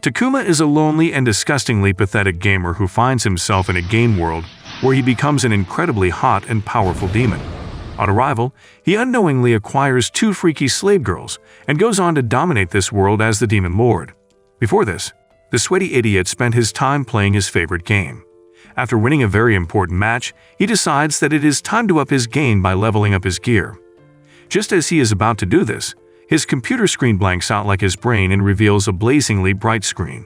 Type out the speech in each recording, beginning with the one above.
Takuma is a lonely and disgustingly pathetic gamer who finds himself in a game world where he becomes an incredibly hot and powerful demon. On arrival, he unknowingly acquires 2 freaky slave girls and goes on to dominate this world as the Demon Lord. Before this, the sweaty idiot spent his time playing his favorite game. After winning a very important match, he decides that it is time to up his game by leveling up his gear. Just as he is about to do this, his computer screen blanks out like his brain and reveals a blazingly bright screen.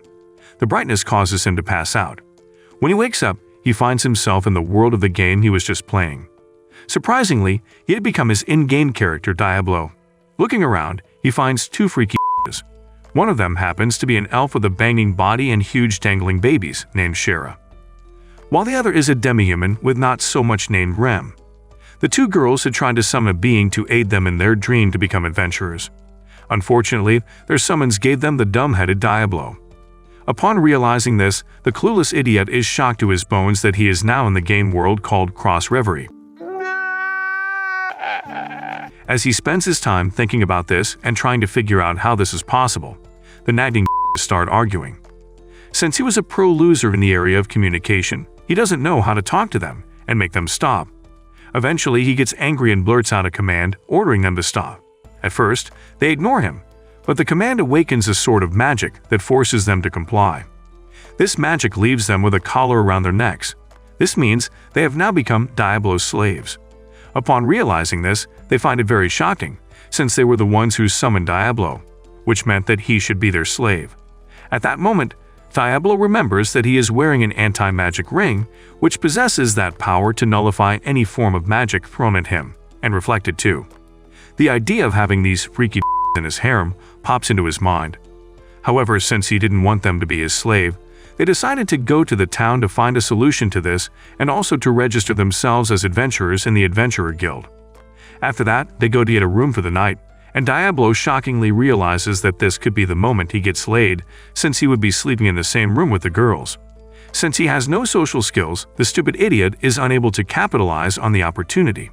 The brightness causes him to pass out. When he wakes up, he finds himself in the world of the game he was just playing. Surprisingly, he had become his in-game character Diablo. Looking around, he finds 2 freaky bitches. One of them happens to be an elf with a banging body and huge dangling babies named Shara, while the other is a demi-human with not so much named Rem. The 2 girls had tried to summon a being to aid them in their dream to become adventurers. Unfortunately, their summons gave them the dumb-headed Diablo. Upon realizing this, the clueless idiot is shocked to his bones that he is now in the game world called Cross Reverie. As he spends his time thinking about this and trying to figure out how this is possible, the nagging start arguing. Since he was a pro loser in the area of communication, he doesn't know how to talk to them and make them stop. Eventually, he gets angry and blurts out a command, ordering them to stop. At first, they ignore him, but the command awakens a sort of magic that forces them to comply. This magic leaves them with a collar around their necks. This means they have now become Diablo's slaves. Upon realizing this, they find it very shocking, since they were the ones who summoned Diablo, which meant that he should be their slave. At that moment, Diablo remembers that he is wearing an anti-magic ring, which possesses that power to nullify any form of magic thrown at him, and reflected too. The idea of having these freaky in his harem pops into his mind. However, since he didn't want them to be his slave, they decided to go to the town to find a solution to this and also to register themselves as adventurers in the Adventurer Guild. After that, they go to get a room for the night, and Diablo shockingly realizes that this could be the moment he gets laid, since he would be sleeping in the same room with the girls. Since he has no social skills, the stupid idiot is unable to capitalize on the opportunity.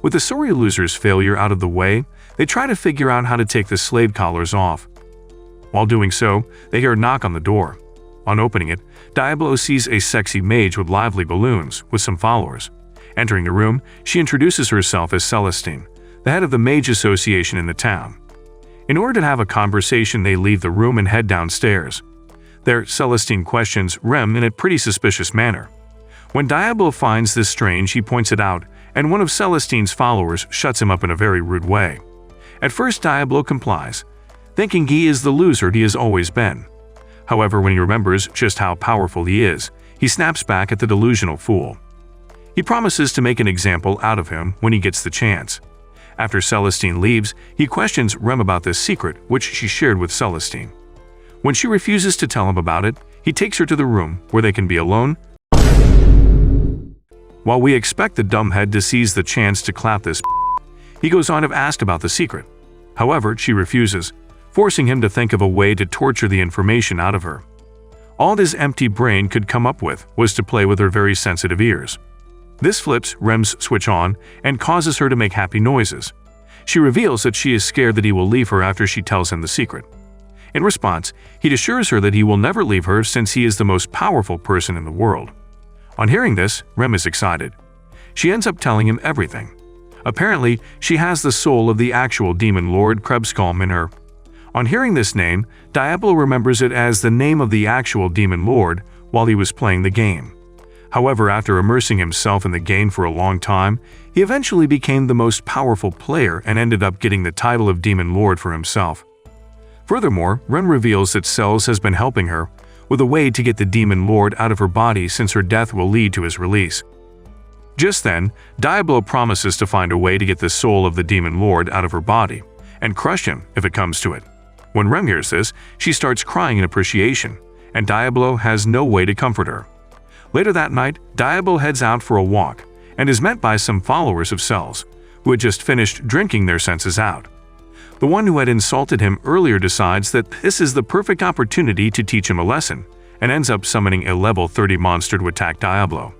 With the sorry loser's failure out of the way, they try to figure out how to take the slave collars off. While doing so, they hear a knock on the door. On opening it, Diablo sees a sexy mage with lively balloons, with some followers. Entering the room, she introduces herself as Celestine, the head of the mage association in the town. In order to have a conversation, they leave the room and head downstairs. There, Celestine questions Rem in a pretty suspicious manner. When Diablo finds this strange, he points it out, and one of Celestine's followers shuts him up in a very rude way. At first, Diablo complies, thinking he is the loser he has always been. However, when he remembers just how powerful he is, he snaps back at the delusional fool. He promises to make an example out of him when he gets the chance. After Celestine leaves, he questions Rem about this secret, which she shared with Celestine. When she refuses to tell him about it, he takes her to the room where they can be alone. While we expect the dumbhead to seize the chance to clap this, he goes on to ask about the secret. However, she refuses, forcing him to think of a way to torture the information out of her. All his empty brain could come up with was to play with her very sensitive ears. This flips Rem's switch on and causes her to make happy noises. She reveals that she is scared that he will leave her after she tells him the secret. In response, he assures her that he will never leave her since he is the most powerful person in the world. On hearing this, Rem is excited. She ends up telling him everything. Apparently, she has the soul of the actual demon lord Krebskalm in her. On hearing this name, Diablo remembers it as the name of the actual demon lord while he was playing the game. However, after immersing himself in the game for a long time, he eventually became the most powerful player and ended up getting the title of demon lord for himself. Furthermore, Rem reveals that Cells has been helping her with a way to get the demon lord out of her body since her death will lead to his release. Just then, Diablo promises to find a way to get the soul of the demon lord out of her body and crush him if it comes to it. When Rem hears this, she starts crying in appreciation, and Diablo has no way to comfort her. Later that night, Diablo heads out for a walk and is met by some followers of Cells, who had just finished drinking their senses out. The one who had insulted him earlier decides that this is the perfect opportunity to teach him a lesson, and ends up summoning a level 30 monster to attack Diablo.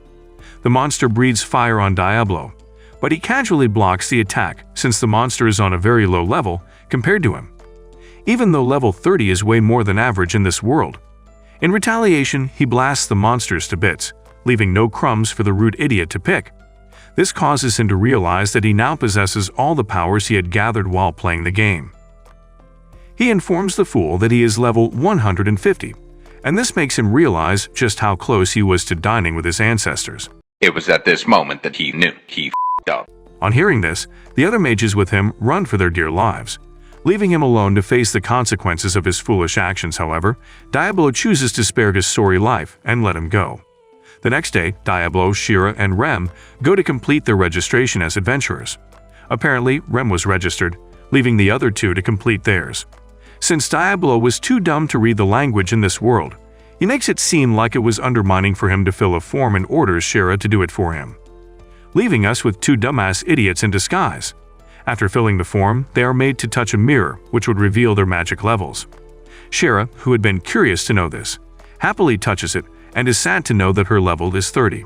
The monster breathes fire on Diablo, but he casually blocks the attack since the monster is on a very low level compared to him. even though level 30 is way more than average in this world. In retaliation, he blasts the monsters to bits, leaving no crumbs for the rude idiot to pick. This causes him to realize that he now possesses all the powers he had gathered while playing the game. He informs the fool that he is level 150, and this makes him realize just how close he was to dining with his ancestors. It was at this moment that he knew he f***ed up. On hearing this, the other mages with him run for their dear lives. Leaving him alone to face the consequences of his foolish actions, however, Diablo chooses to spare his sorry life and let him go. The next day, Diablo, Shira, and Rem go to complete their registration as adventurers. Apparently, Rem was registered, leaving the other two to complete theirs. Since Diablo was too dumb to read the language in this world, he makes it seem like it was undermining for him to fill a form and orders Shira to do it for him, leaving us with two dumbass idiots in disguise. After filling the form, they are made to touch a mirror, which would reveal their magic levels. Shira, who had been curious to know this, happily touches it and is sad to know that her level is 30.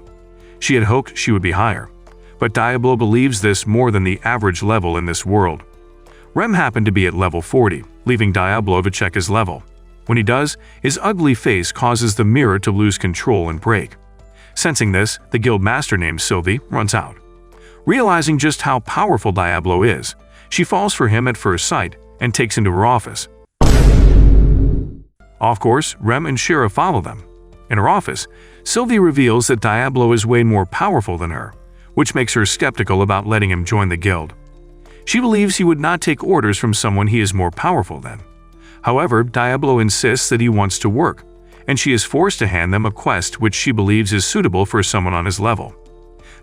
She had hoped she would be higher, but Diablo believes this more than the average level in this world. Rem happened to be at level 40, leaving Diablo to check his level. When he does, his ugly face causes the mirror to lose control and break. Sensing this, the guild master named Sylvie runs out. Realizing just how powerful Diablo is, she falls for him at first sight and takes him to her office. Of course, Rem and Shira follow them. In her office, Sylvie reveals that Diablo is way more powerful than her, which makes her skeptical about letting him join the guild. She believes he would not take orders from someone he is more powerful than. However, Diablo insists that he wants to work, and she is forced to hand them a quest which she believes is suitable for someone on his level.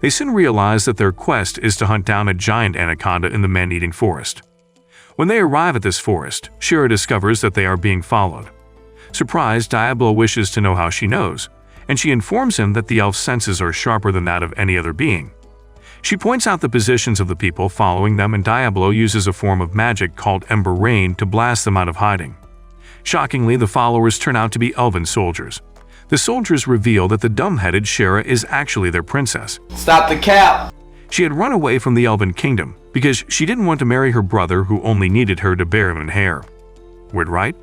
They soon realize that their quest is to hunt down a giant anaconda in the man-eating forest. When they arrive at this forest, Shira discovers that they are being followed. Surprised, Diablo wishes to know how she knows, and she informs him that the elf's senses are sharper than that of any other being. She points out the positions of the people following them, and Diablo uses a form of magic called Ember Rain to blast them out of hiding. Shockingly, the followers turn out to be elven soldiers. The soldiers reveal that the dumb-headed Shira is actually their princess. Stop the cap! She had run away from the elven kingdom because she didn't want to marry her brother who only needed her to bear him in hair. Weird, right?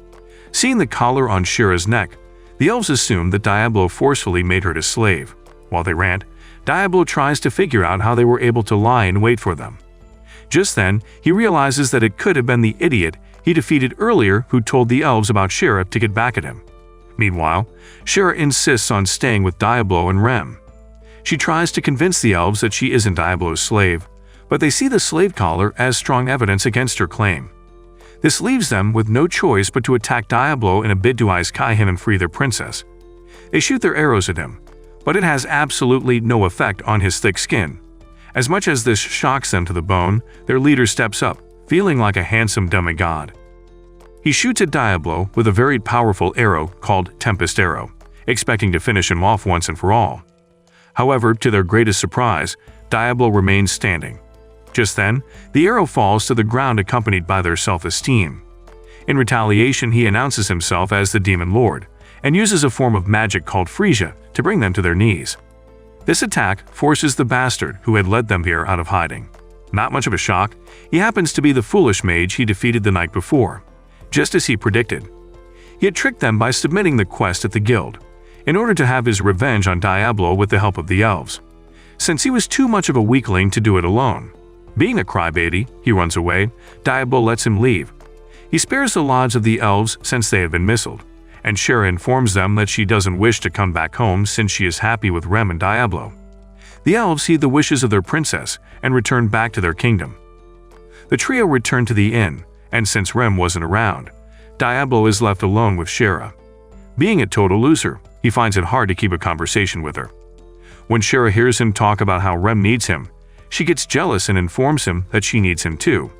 Seeing the collar on Shira's neck, the elves assume that Diablo forcefully made her his slave. While they rant, Diablo tries to figure out how they were able to lie and wait for them. Just then, he realizes that it could have been the idiot he defeated earlier who told the elves about Shira to get back at him. Meanwhile, Shira insists on staying with Diablo and Rem. She tries to convince the elves that she isn't Diablo's slave, but they see the slave collar as strong evidence against her claim. This leaves them with no choice but to attack Diablo in a bid to Isekai him and free their princess. They shoot their arrows at him, but it has absolutely no effect on his thick skin. As much as this shocks them to the bone, their leader steps up, feeling like a handsome demigod. He shoots at Diablo with a very powerful arrow called Tempest Arrow, expecting to finish him off once and for all. However, to their greatest surprise, Diablo remains standing. Just then, the arrow falls to the ground accompanied by their self-esteem. In retaliation, he announces himself as the Demon Lord, and uses a form of magic called Frisia to bring them to their knees. This attack forces the bastard who had led them here out of hiding. Not much of a shock, he happens to be the foolish mage he defeated the night before, just as he predicted. He had tricked them by submitting the quest at the guild, in order to have his revenge on Diablo with the help of the elves, since he was too much of a weakling to do it alone. Being a crybaby, he runs away. Diablo lets him leave. He spares the lodge of the elves since they had been missiled, and Shira informs them that she doesn't wish to come back home since she is happy with Rem and Diablo. The elves heed the wishes of their princess and return back to their kingdom. The trio return to the inn, and since Rem wasn't around, Diablo is left alone with Shira. Being a total loser, he finds it hard to keep a conversation with her. When Shira hears him talk about how Rem needs him, she gets jealous and informs him that she needs him too.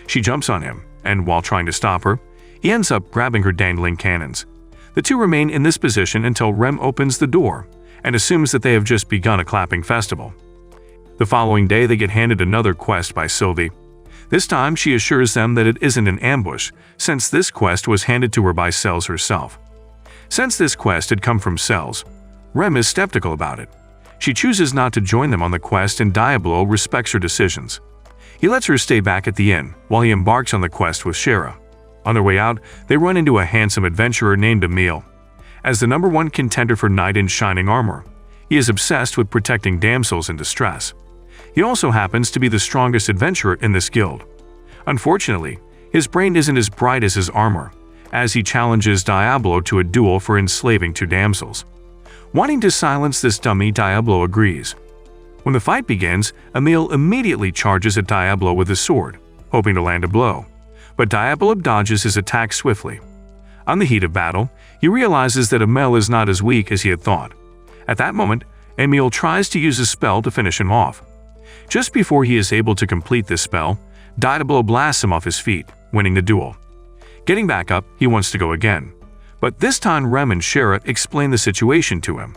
She jumps on him, and while trying to stop her, he ends up grabbing her dangling cannons. The two remain in this position until Rem opens the door and assumes that they have just begun a clapping festival. The following day, they get handed another quest by Sylvie. This time, she assures them that it isn't an ambush, since this quest was handed to her by Cells herself. Since this quest had come from Cells, Rem is skeptical about it. She chooses not to join them on the quest, and Diablo respects her decisions. He lets her stay back at the inn while he embarks on the quest with Shira. On their way out, they run into a handsome adventurer named Emil. As the #1 contender for knight in shining armor, he is obsessed with protecting damsels in distress. He also happens to be the strongest adventurer in this guild. Unfortunately, his brain isn't as bright as his armor, as he challenges Diablo to a duel for enslaving 2 damsels. Wanting to silence this dummy, Diablo agrees. When the fight begins, Emil immediately charges at Diablo with his sword, hoping to land a blow, but Diablo dodges his attack swiftly. On the heat of battle, he realizes that Emil is not as weak as he had thought. At that moment, Emil tries to use a spell to finish him off. Just before he is able to complete this spell, Diablo blasts him off his feet, winning the duel. Getting back up, he wants to go again, but this time Rem and Shara explain the situation to him.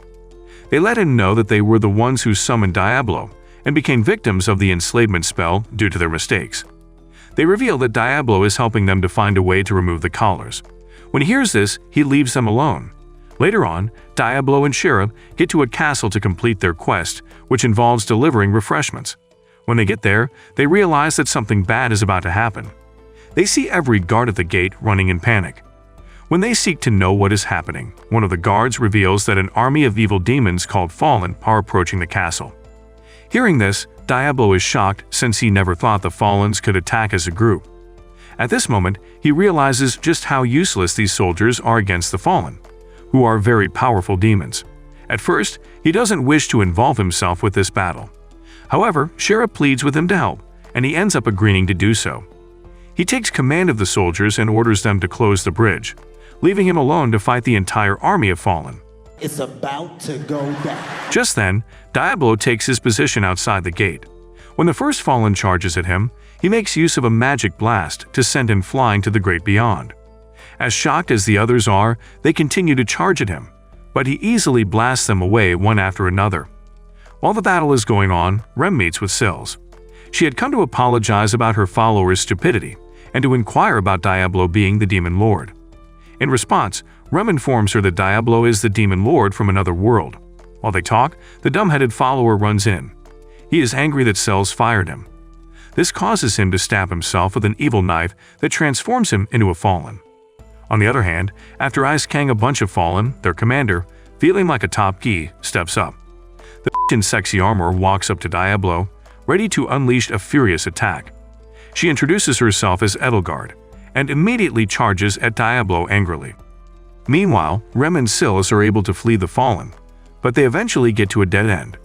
They let him know that they were the ones who summoned Diablo and became victims of the enslavement spell due to their mistakes. They reveal that Diablo is helping them to find a way to remove the collars. When he hears this, he leaves them alone. Later on, Diablo and Shara get to a castle to complete their quest, which involves delivering refreshments. When they get there, they realize that something bad is about to happen. They see every guard at the gate running in panic. When they seek to know what is happening, one of the guards reveals that an army of evil demons called Fallen are approaching the castle. Hearing this, Diablo is shocked since he never thought the Fallens could attack as a group. At this moment, he realizes just how useless these soldiers are against the Fallen, who are very powerful demons. At first, he doesn't wish to involve himself with this battle. However, Shara pleads with him to help, and he ends up agreeing to do so. He takes command of the soldiers and orders them to close the bridge, leaving him alone to fight the entire army of Fallen. It's about to go down. Just then, Diablo takes his position outside the gate. When the first Fallen charges at him, he makes use of a magic blast to send him flying to the great beyond. As shocked as the others are, they continue to charge at him, but he easily blasts them away one after another. While the battle is going on, Rem meets with Sils. She had come to apologize about her followers' stupidity and to inquire about Diablo being the Demon Lord. In response, Rem informs her that Diablo is the Demon Lord from another world. While they talk, the dumb-headed follower runs in. He is angry that Sils fired him. This causes him to stab himself with an evil knife that transforms him into a Fallen. On the other hand, after ice-kang a bunch of Fallen, their commander, feeling like a top key, steps up. The in sexy armor walks up to Diablo, ready to unleash a furious attack. She introduces herself as Edelgard, and immediately charges at Diablo angrily. Meanwhile, Rem and Sils are able to flee the Fallen, but they eventually get to a dead end.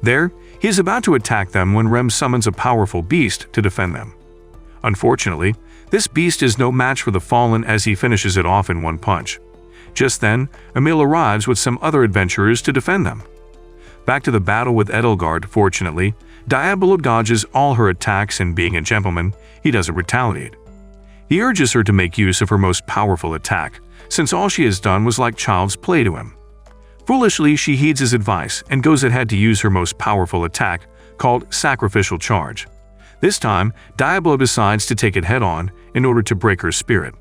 There, he is about to attack them when Rem summons a powerful beast to defend them. Unfortunately, this beast is no match for the Fallen as he finishes it off in one punch. Just then, Emil arrives with some other adventurers to defend them. Back to the battle with Edelgard, fortunately, Diablo dodges all her attacks and being a gentleman, he doesn't retaliate. He urges her to make use of her most powerful attack, since all she has done was like child's play to him. Foolishly, she heeds his advice and goes ahead to use her most powerful attack, called Sacrificial Charge. This time, Diablo decides to take it head-on in order to break her spirit.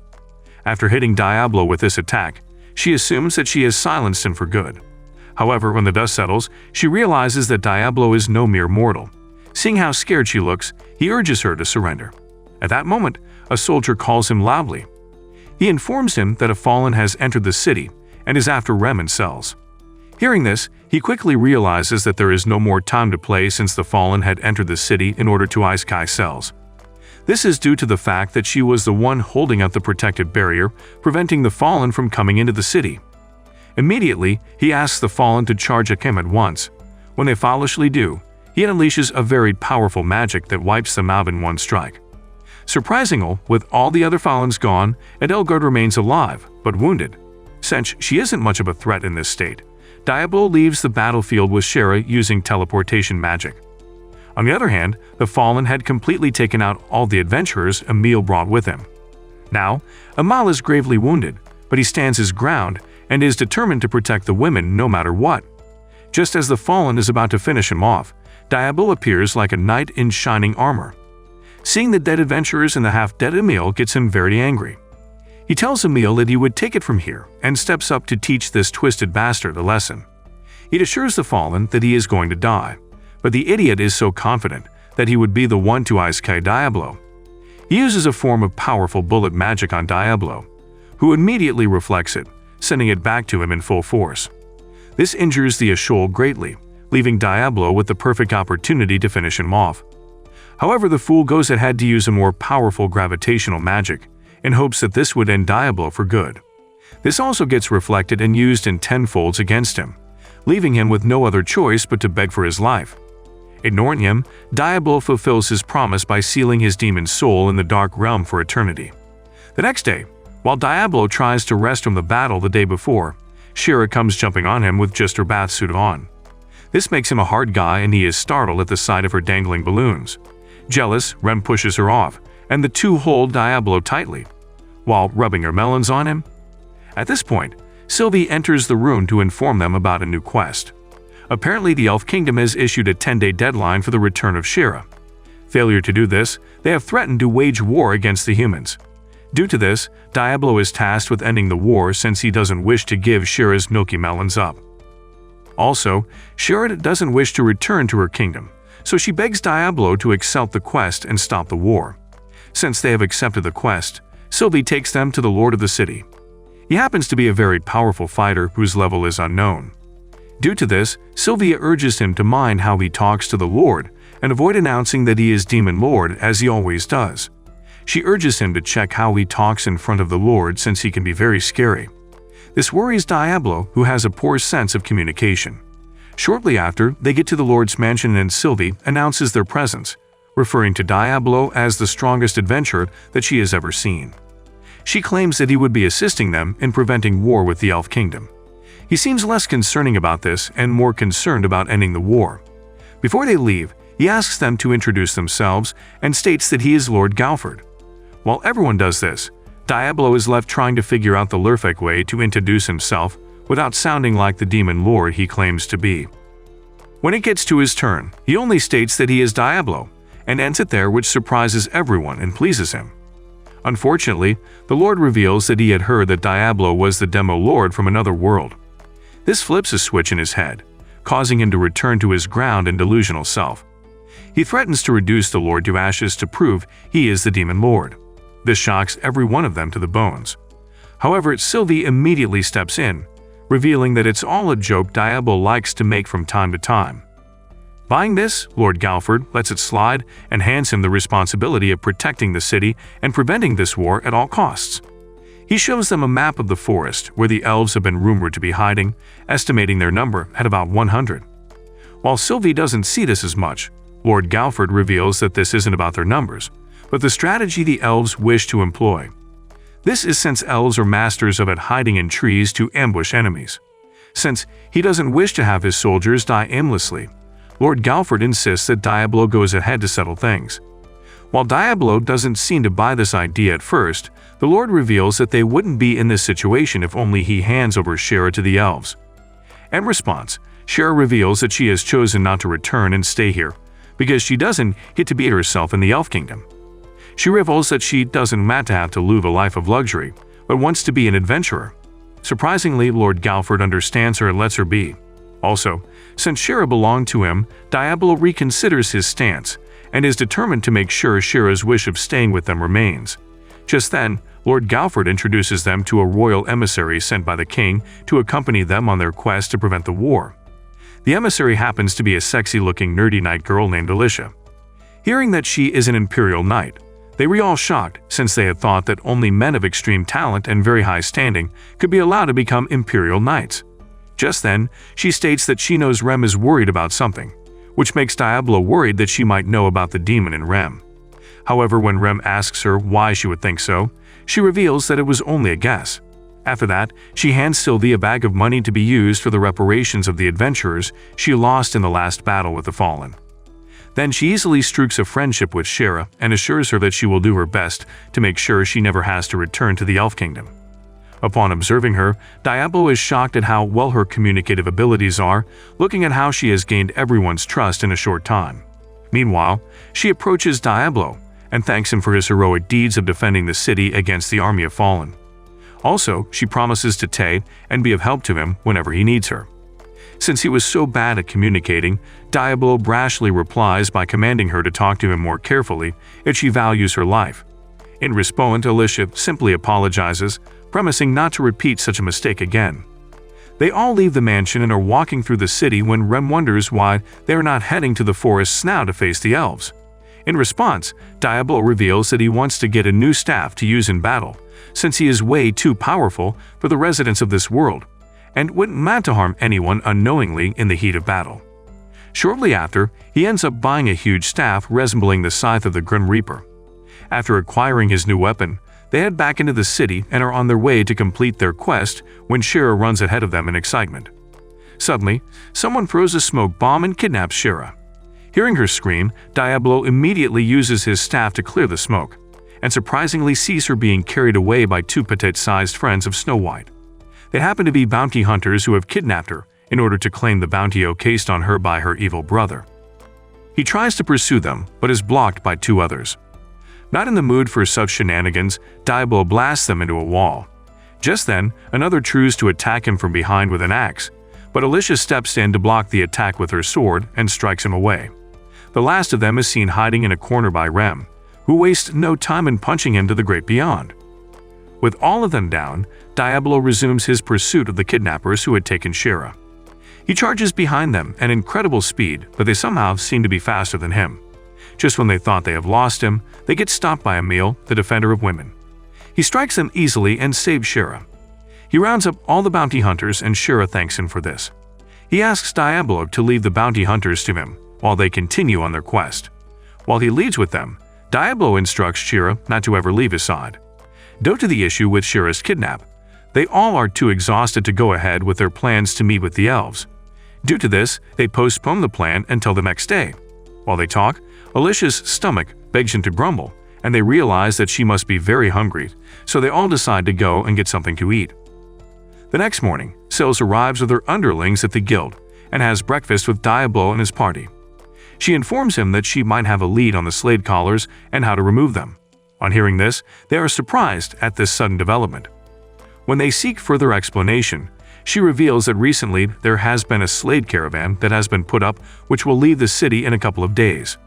After hitting Diablo with this attack, she assumes that she has silenced him for good. However, when the dust settles, she realizes that Diablo is no mere mortal. Seeing how scared she looks, he urges her to surrender. At that moment, a soldier calls him loudly. He informs him that a Fallen has entered the city and is after Rem and Sils. Hearing this, he quickly realizes that there is no more time to play since the Fallen had entered the city in order to Isekai Sils. This is due to the fact that she was the one holding up the protective barrier, preventing the Fallen from coming into the city. Immediately, he asks the Fallen to charge at him at once. When they foolishly do, he unleashes a very powerful magic that wipes them out in one strike. Surprisingly, with all the other Fallens gone, Edelgard remains alive, but wounded. Since she isn't much of a threat in this state, Diablo leaves the battlefield with Shara using teleportation magic. On the other hand, the Fallen had completely taken out all the adventurers Emil brought with him. Now, Emil is gravely wounded, but he stands his ground and is determined to protect the women no matter what. Just as the Fallen is about to finish him off, Diablo appears like a knight in shining armor. Seeing the dead adventurers and the half-dead Emil gets him very angry. He tells Emil that he would take it from here and steps up to teach this twisted bastard a lesson. He assures the Fallen that he is going to die, but the idiot is so confident that he would be the one to Isekai Diablo. He uses a form of powerful bullet magic on Diablo, who immediately reflects it, sending it back to him in full force. This injures the Ashol greatly, leaving Diablo with the perfect opportunity to finish him off. However, the fool goes ahead to use a more powerful gravitational magic, in hopes that this would end Diablo for good. This also gets reflected and used in tenfolds against him, leaving him with no other choice but to beg for his life. Ignoring him, Diablo fulfills his promise by sealing his demon soul in the Dark Realm for eternity. The next day, while Diablo tries to rest from the battle the day before, Shira comes jumping on him with just her bathsuit on. This makes him a hard guy and he is startled at the sight of her dangling balloons. Jealous, Rem pushes her off, and the two hold Diablo tightly, while rubbing her melons on him. At this point, Sylvie enters the room to inform them about a new quest. Apparently, the Elf Kingdom has issued a 10-day deadline for the return of Shira. Failure to do this, they have threatened to wage war against the humans. Due to this, Diablo is tasked with ending the war since he doesn't wish to give Shira's milky melons up. Also, Shira doesn't wish to return to her kingdom, so she begs Diablo to accept the quest and stop the war. Since they have accepted the quest, Sylvie takes them to the Lord of the City. He happens to be a very powerful fighter whose level is unknown. Due to this, Sylvia urges him to mind how he talks to the Lord and avoid announcing that he is Demon Lord as he always does. She urges him to check how he talks in front of the Lord since he can be very scary. This worries Diablo, who has a poor sense of communication. Shortly after, they get to the Lord's mansion and Sylvie announces their presence, referring to Diablo as the strongest adventurer that she has ever seen. She claims that he would be assisting them in preventing war with the Elf Kingdom. He seems less concerning about this and more concerned about ending the war. Before they leave, he asks them to introduce themselves and states that he is Lord Galford. While everyone does this, Diablo is left trying to figure out the perfect way to introduce himself without sounding like the Demon Lord he claims to be. When it gets to his turn, he only states that he is Diablo, and ends it there, which surprises everyone and pleases him. Unfortunately, the Lord reveals that he had heard that Diablo was the Demo Lord from another world. This flips a switch in his head, causing him to return to his ground and delusional self. He threatens to reduce the Lord to ashes to prove he is the Demon Lord. This shocks every one of them to the bones. However, Sylvie immediately steps in, revealing that it's all a joke Diablo likes to make from time to time. Buying this, Lord Galford lets it slide and hands him the responsibility of protecting the city and preventing this war at all costs. He shows them a map of the forest where the elves have been rumored to be hiding, estimating their number at about 100. While Sylvie doesn't see this as much, Lord Galford reveals that this isn't about their numbers, but the strategy the elves wish to employ. This is since elves are masters of hiding in trees to ambush enemies. Since he doesn't wish to have his soldiers die aimlessly, Lord Galford insists that Diablo goes ahead to settle things. While Diablo doesn't seem to buy this idea at first, the Lord reveals that they wouldn't be in this situation if only he hands over Shira to the elves. In response, Shira reveals that she has chosen not to return and stay here, because she doesn't get to be herself in the Elf Kingdom. She reveals that she doesn't want to have to live a life of luxury, but wants to be an adventurer. Surprisingly, Lord Galford understands her and lets her be. Also, since Shira belonged to him, Diablo reconsiders his stance and is determined to make sure Shira's wish of staying with them remains. Just then, Lord Galford introduces them to a royal emissary sent by the king to accompany them on their quest to prevent the war. The emissary happens to be a sexy-looking nerdy knight girl named Alicia. Hearing that she is an imperial knight, they were all shocked since they had thought that only men of extreme talent and very high standing could be allowed to become imperial knights. Just then, she states that she knows Rem is worried about something, which makes Diablo worried that she might know about the demon in Rem. However, when Rem asks her why she would think so, she reveals that it was only a guess. After that, she hands Sylvie a bag of money to be used for the reparations of the adventurers she lost in the last battle with the Fallen. Then she easily strokes a friendship with Shira and assures her that she will do her best to make sure she never has to return to the Elf Kingdom. Upon observing her, Diablo is shocked at how well her communicative abilities are, looking at how she has gained everyone's trust in a short time. Meanwhile, she approaches Diablo and thanks him for his heroic deeds of defending the city against the army of Fallen. Also, she promises to stay and be of help to him whenever he needs her. Since he was so bad at communicating, Diablo brashly replies by commanding her to talk to him more carefully if she values her life, In response, Alicia simply apologizes, promising not to repeat such a mistake again. They all leave the mansion and are walking through the city when Rem wonders why they are not heading to the forests now to face the elves. In response, Diablo reveals that he wants to get a new staff to use in battle, since he is way too powerful for the residents of this world, and wouldn't meant to harm anyone unknowingly in the heat of battle. Shortly after, he ends up buying a huge staff resembling the scythe of the Grim Reaper. After acquiring his new weapon, they head back into the city and are on their way to complete their quest when Shira runs ahead of them in excitement. Suddenly, someone throws a smoke bomb and kidnaps Shira. Hearing her scream, Diablo immediately uses his staff to clear the smoke, and surprisingly sees her being carried away by two petite-sized friends of Snow White. They happen to be bounty hunters who have kidnapped her in order to claim the bounty ocased on her by her evil brother. He tries to pursue them, but is blocked by two others. Not in the mood for such shenanigans, Diablo blasts them into a wall. Just then, another tries to attack him from behind with an axe, but Alicia steps in to block the attack with her sword and strikes him away. The last of them is seen hiding in a corner by Rem, who wastes no time in punching him to the great beyond. With all of them down, Diablo resumes his pursuit of the kidnappers who had taken Shira. He charges behind them at incredible speed, but they somehow seem to be faster than him. Just when they thought they have lost him, they get stopped by Emil, the defender of women. He strikes them easily and saves Shira. He rounds up all the bounty hunters and Shira thanks him for this. He asks Diablo to leave the bounty hunters to him while they continue on their quest. While he leads with them, Diablo instructs Shira not to ever leave his side. Due to the issue with Shira's kidnap, they all are too exhausted to go ahead with their plans to meet with the elves. Due to this, they postpone the plan until the next day. While they talk, Alicia's stomach begs him to grumble, and they realize that she must be very hungry, so they all decide to go and get something to eat. The next morning, Sils arrives with her underlings at the guild and has breakfast with Diablo and his party. She informs him that she might have a lead on the Slade collars and how to remove them. On hearing this, they are surprised at this sudden development. When they seek further explanation, she reveals that recently there has been a Slade caravan that has been put up which will leave the city in a couple of days.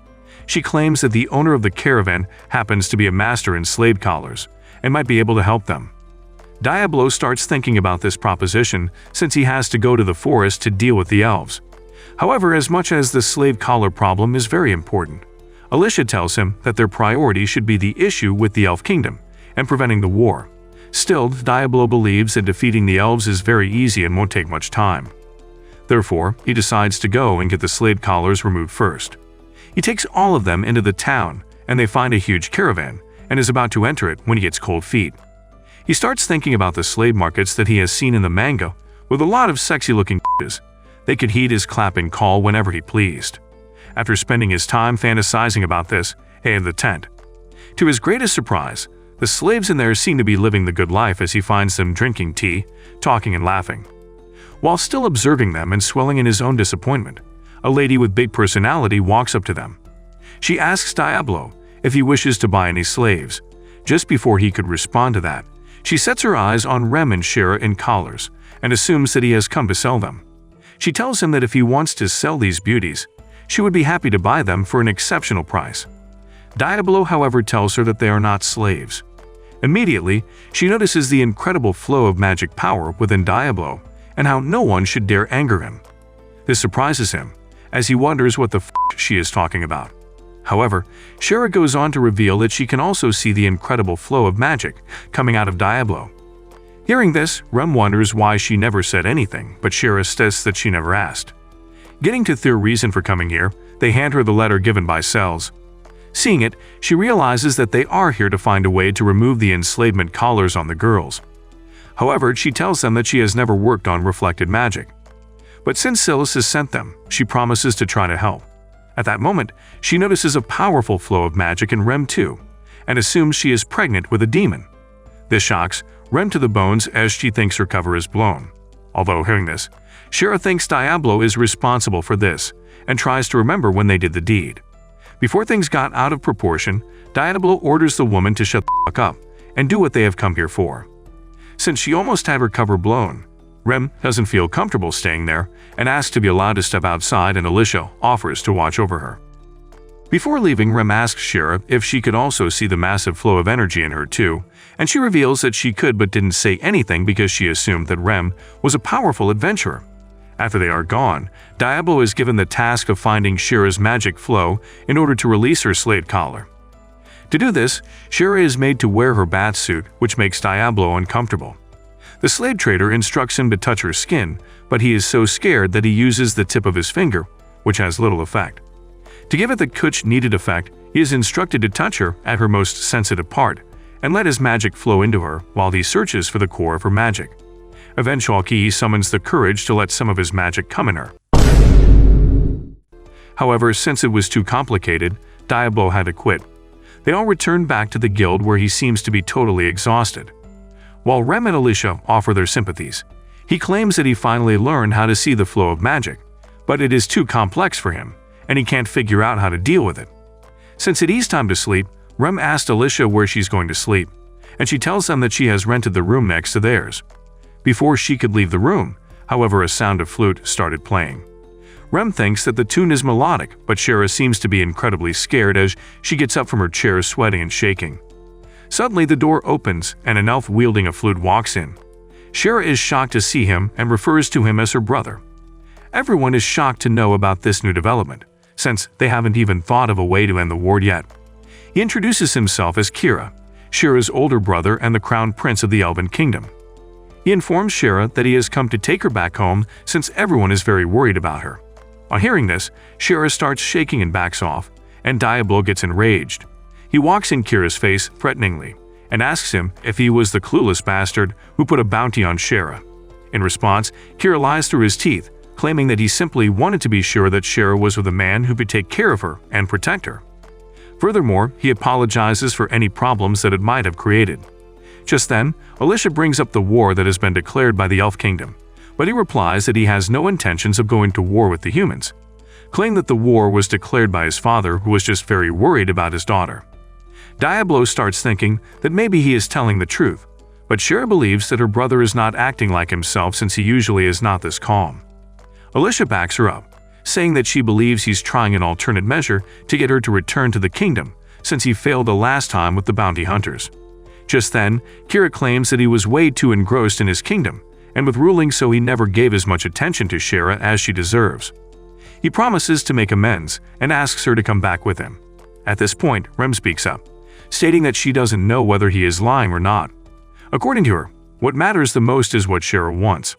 She claims that the owner of the caravan happens to be a master in Slade collars and might be able to help them. Diablo starts thinking about this proposition since he has to go to the forest to deal with the elves. However, as much as the slave collar problem is very important, Alicia tells him that their priority should be the issue with the Elf Kingdom and preventing the war. Still, Diablo believes that defeating the elves is very easy and won't take much time. Therefore, he decides to go and get the Slade collars removed first. He takes all of them into the town, and they find a huge caravan, and is about to enter it when he gets cold feet. He starts thinking about the slave markets that he has seen in the manga, with a lot of sexy-looking bitches. They could heed his clap and call whenever he pleased. After spending his time fantasizing about this, he entered the tent. To his greatest surprise, the slaves in there seem to be living the good life as he finds them drinking tea, talking and laughing. While still observing them and swelling in his own disappointment, a lady with big personality walks up to them. She asks Diablo if he wishes to buy any slaves. Just before he could respond to that, she sets her eyes on Rem and Shira in collars and assumes that he has come to sell them. She tells him that if he wants to sell these beauties, she would be happy to buy them for an exceptional price. Diablo, however, tells her that they are not slaves. Immediately, she notices the incredible flow of magic power within Diablo and how no one should dare anger him. This surprises him, as he wonders what the f*** she is talking about. However, Shira goes on to reveal that she can also see the incredible flow of magic coming out of Diablo. Hearing this, Rem wonders why she never said anything, but Shira says that she never asked. Getting to their reason for coming here, they hand her the letter given by Sels. Seeing it, she realizes that they are here to find a way to remove the enslavement collars on the girls. However, she tells them that she has never worked on reflected magic. But since Silas has sent them, she promises to try to help. At that moment, she notices a powerful flow of magic in Rem too, and assumes she is pregnant with a demon. This shocks Rem to the bones as she thinks her cover is blown. Although hearing this, Shira thinks Diablo is responsible for this and tries to remember when they did the deed. Before things got out of proportion, Diablo orders the woman to shut the fuck up and do what they have come here for. Since she almost had her cover blown, Rem doesn't feel comfortable staying there and asks to be allowed to step outside, and Alicia offers to watch over her. Before leaving, Rem asks Shira if she could also see the massive flow of energy in her too, and she reveals that she could but didn't say anything because she assumed that Rem was a powerful adventurer. After they are gone, Diablo is given the task of finding Shira's magic flow in order to release her slate collar. To do this, Shira is made to wear her bath suit, which makes Diablo uncomfortable. The slave trader instructs him to touch her skin, but he is so scared that he uses the tip of his finger, which has little effect. To give it the Kutch needed effect, he is instructed to touch her at her most sensitive part, and let his magic flow into her while he searches for the core of her magic. Eventually, he summons the courage to let some of his magic come in her. However, since it was too complicated, Diablo had to quit. They all return back to the guild where he seems to be totally exhausted. While Rem and Alicia offer their sympathies, he claims that he finally learned how to see the flow of magic, but it is too complex for him, and he can't figure out how to deal with it. Since it is time to sleep, Rem asks Alicia where she's going to sleep, and she tells them that she has rented the room next to theirs. Before she could leave the room, however, a sound of flute started playing. Rem thinks that the tune is melodic, but Shira seems to be incredibly scared as she gets up from her chair sweating and shaking. Suddenly, the door opens and an elf wielding a flute walks in. Shira is shocked to see him and refers to him as her brother. Everyone is shocked to know about this new development, since they haven't even thought of a way to end the war yet. He introduces himself as Kira, Shira's older brother and the crown prince of the Elven Kingdom. He informs Shira that he has come to take her back home since everyone is very worried about her. On hearing this, Shira starts shaking and backs off, and Diablo gets enraged. He walks in Kira's face threateningly and asks him if he was the clueless bastard who put a bounty on Shira. In response, Kira lies through his teeth, claiming that he simply wanted to be sure that Shira was with a man who could take care of her and protect her. Furthermore, he apologizes for any problems that it might have created. Just then, Alicia brings up the war that has been declared by the Elf Kingdom, but he replies that he has no intentions of going to war with the humans, claiming that the war was declared by his father, who was just very worried about his daughter. Diablo starts thinking that maybe he is telling the truth, but Shira believes that her brother is not acting like himself since he usually is not this calm. Alicia backs her up, saying that she believes he's trying an alternate measure to get her to return to the kingdom since he failed the last time with the bounty hunters. Just then, Kira claims that he was way too engrossed in his kingdom, and with ruling so he never gave as much attention to Shira as she deserves. He promises to make amends and asks her to come back with him. At this point, Rem speaks up, stating that she doesn't know whether he is lying or not. According to her, what matters the most is what Shira wants.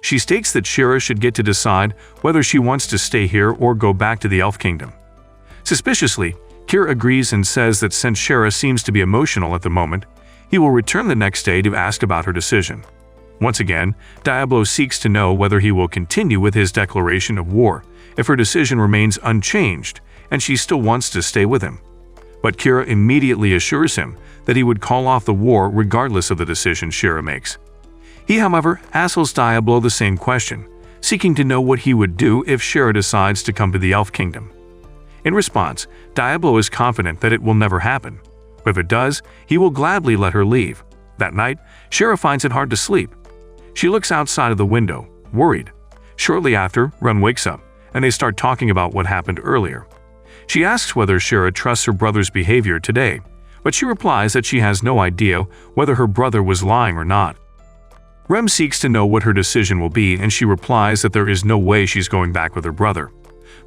She states that Shira should get to decide whether she wants to stay here or go back to the Elf Kingdom. Suspiciously, Kira agrees and says that since Shira seems to be emotional at the moment, he will return the next day to ask about her decision. Once again, Diablo seeks to know whether he will continue with his declaration of war if her decision remains unchanged and she still wants to stay with him. But Kira immediately assures him that he would call off the war regardless of the decision Shira makes. He, however, asks Diablo the same question, seeking to know what he would do if Shira decides to come to the Elf Kingdom. In response, Diablo is confident that it will never happen. But if it does, he will gladly let her leave. That night, Shira finds it hard to sleep. She looks outside of the window, worried. Shortly after, Rem wakes up, and they start talking about what happened earlier. She asks whether Shira trusts her brother's behavior today, but she replies that she has no idea whether her brother was lying or not. Rem seeks to know what her decision will be, and she replies that there is no way she's going back with her brother,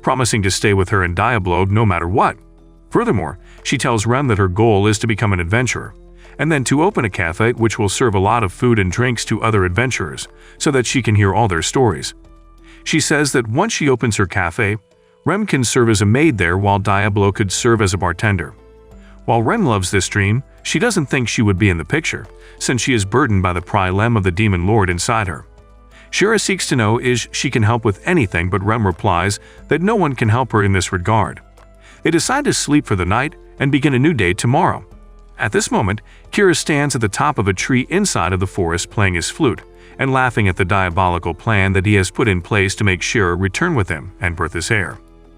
promising to stay with her and Diablo no matter what. Furthermore, she tells Rem that her goal is to become an adventurer, and then to open a cafe which will serve a lot of food and drinks to other adventurers, so that she can hear all their stories. She says that once she opens her cafe, Rem can serve as a maid there while Diablo could serve as a bartender. While Rem loves this dream, she doesn't think she would be in the picture, since she is burdened by the problem of the demon lord inside her. Shira seeks to know if she can help with anything, but Rem replies that no one can help her in this regard. They decide to sleep for the night and begin a new day tomorrow. At this moment, Kira stands at the top of a tree inside of the forest playing his flute and laughing at the diabolical plan that he has put in place to make Shira return with him and birth his heir.